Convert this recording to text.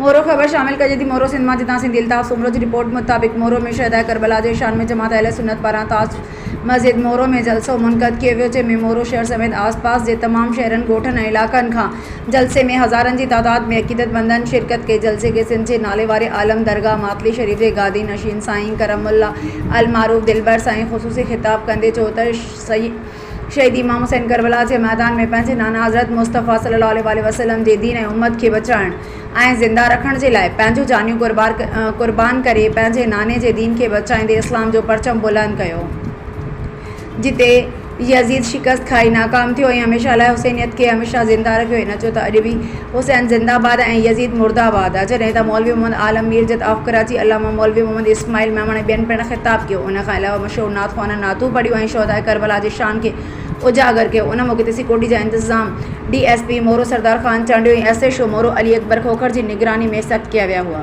मोरो ख़बर शामिल कजे थी। मोरो सिंध मां जितां सिंध इल्ताफ़ सुमरो जी रिपोर्ट मुताबिक़ मोरो में शहदा करबला जे शान में जमात अहले सुन्नत पारां ताज मस्जिद मोरो में जलसो मुनक़द कियो वियो, जंहिं में मोरो शहर समेत आसपास जे तमाम शहरनि ॻोठनि ऐं इलाइक़नि खां जलसे में हज़ारनि जी तादाद में अक़ीदतमंदनि शिरकत कई। जलसे के सिंध जे नाले वारे आलम दरगाह मातली शरीफ़ जे गादी नशीन साईं करमुल्ला अल मारूफ दिलबर साईं ख़ुसूसी ख़िताब कंदे चयो त शहीद इमाम हुसैन करबला जे मैदान में पंहिंजे नाना हज़रत मुस्तफ़ा सल्लल्लाहु अलैहि वसल्लम जे दीन ऐं उम्मत खे बचाइण ऐं ज़िंदा रखण जे लाइ पंहिंजूं जानियूं क़ुर्बान करे पंहिंजे नाने जे दीन खे बचाईंदे इस्लाम जो परचम बुलंद कयो। जिते यज़ीद शिकस्त खाई नाकाम थियो ऐं हमेशह लाइ हुसैनियत खे हमेशह ज़िंदा रखियो। हिन चयो त अॼु बि हुसैन ज़िंदाबाद ऐं यज़ीद मुर्दाबाद आहे। जॾहिं त मौलवी मोहम्मद आलम मीरजत ऑफ कराची, अल्लामा मौलवी मोहम्मद इस्माइल मेमण ऐं ॿियनि पिणु ख़िताब कयो। उन खां अलावा मशहूर नात ख़्वाननि नातूं पढ़ियूं ऐं शोहदाए करबला जी शान खे उजागर कयो। उन मौक़े ते सिक्योरिटी जा इंतज़ाम DSP मोरो सरदार ख़ान चांडियो ऐं SHO मोरो अली अकबर खोखर जी निगरानी में सख़्त कया विया हुआ।